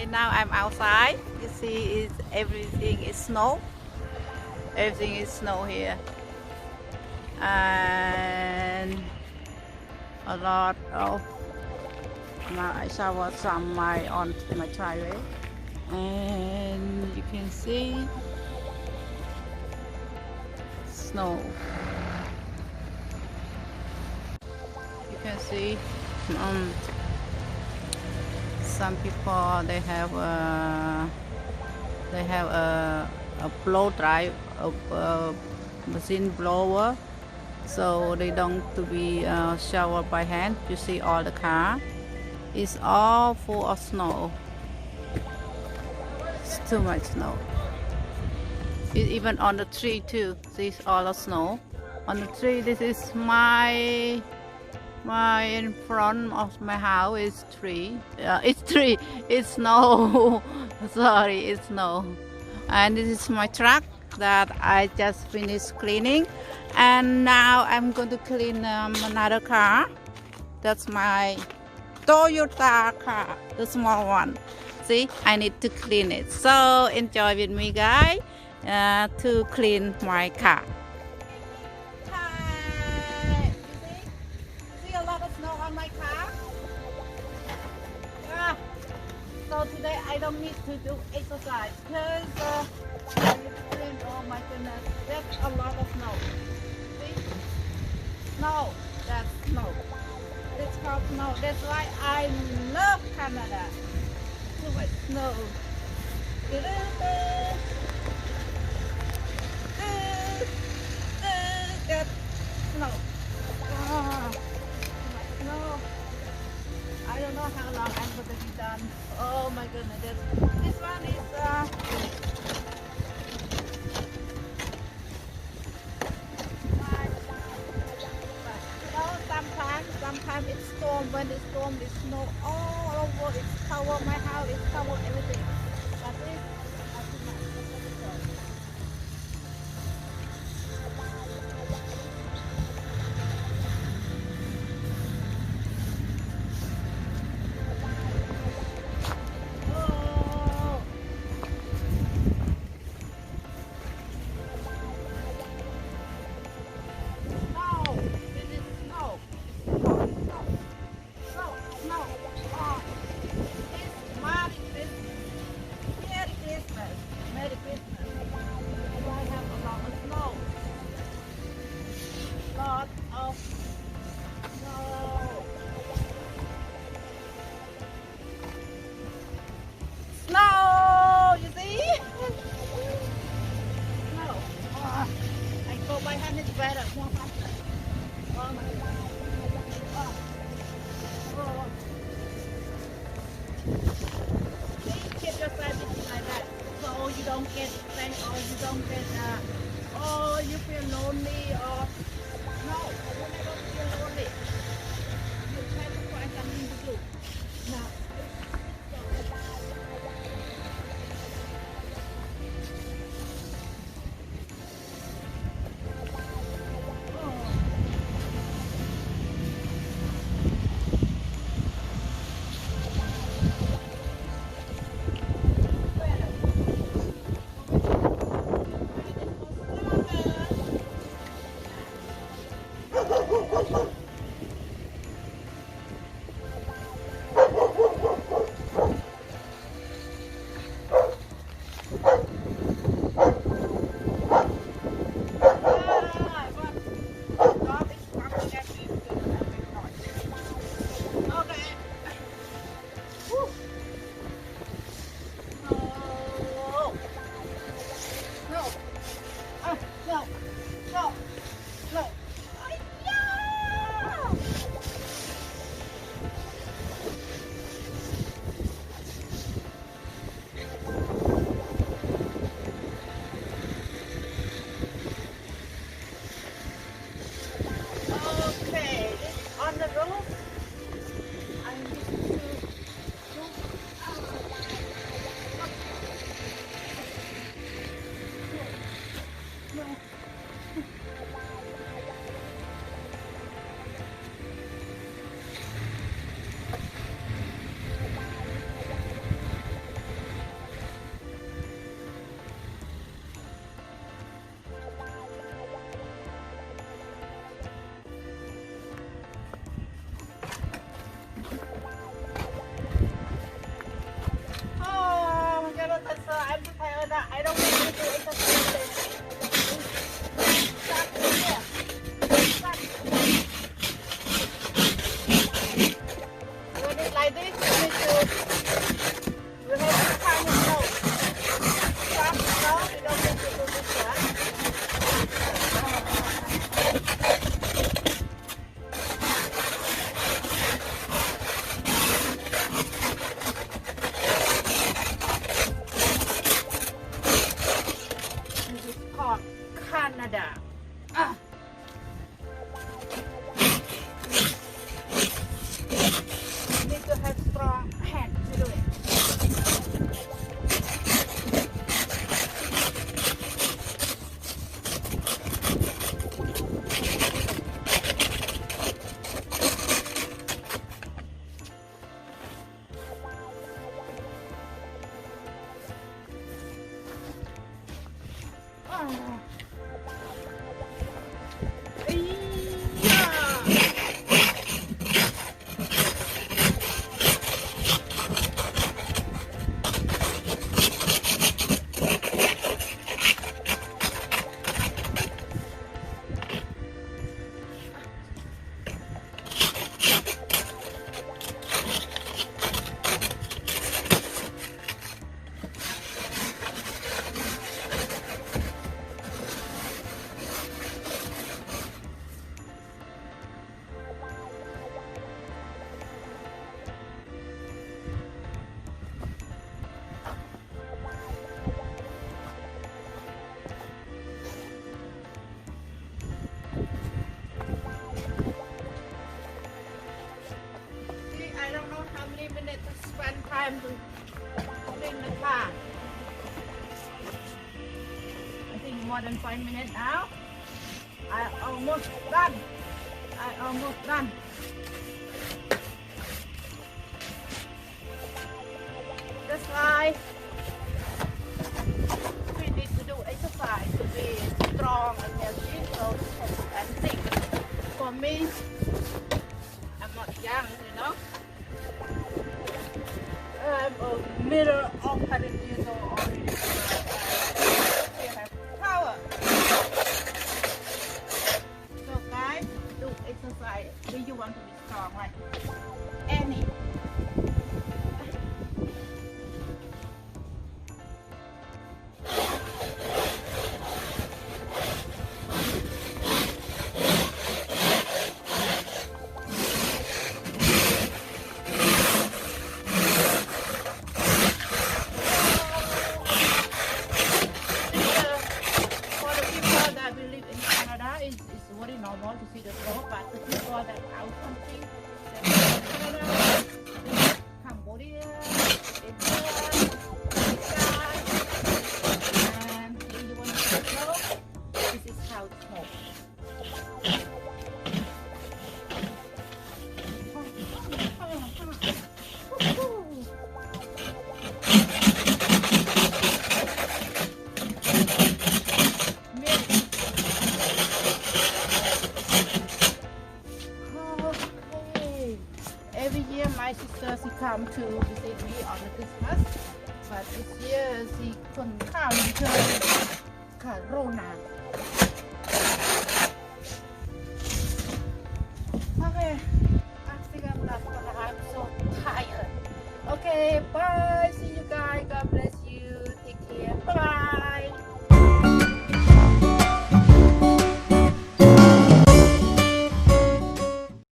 Now I'm outside. You see, everything is snow. Everything is snow here, and a lot of. Now I shower some on my driveway, and you can see snow. You can see some people they have a blow dry a machine blower, so they don't to be showered by hand. You see all the car is all full of snow. It's too much snow. It's even on the tree too. See, all the snow on the tree. This is my in front of my house is tree. It's tree. It's snow. Sorry, it's snow. And this is my truck that I just finished cleaning, and now I'm going to clean another car. That's my Toyota car, the small one. See, I need to clean it. So enjoy with me, guys, to clean my car. Hi. You see a lot of snow on my car. Yeah. So today I don't need to do exercise because oh my goodness, that's a lot of snow. See? Snow, that's snow. It's called snow. That's why I love Canada. Too much snow. That's snow. Oh, too much snow. I don't know how long I'm going to be done. Oh my goodness. This one is sometimes it's storm. When it's storm, it's snow all over. It's cover my house. It's cover everything. But this, I think snow, you see? Snow. Oh, I go by hand is better, more faster. Oh my God. Oh. Oh. See, keep your sandwich like that, so you don't get sick or you don't get, oh, you feel lonely or, no, you never feel lonely. You try to find something to do. Now, time to clean the car. I think more than 5 minutes now. I almost done. That's why we need to do exercise to be strong and healthy. So I think for me, I'm not young, you know. I'm a middle of 100 years old already. Still have power. So guys, do exercise. Do you want to be strong, right? Any. It's very normal to see the snow, but the people that out country, Canada, Cambodia, India, and if you want to see the snow, this is how it's smoke. Every year my sister she come to visit me on the Christmas, but this year she couldn't come because Corona. Okay, I think I'm done. I'm so tired. Okay, bye. See you guys. God bless.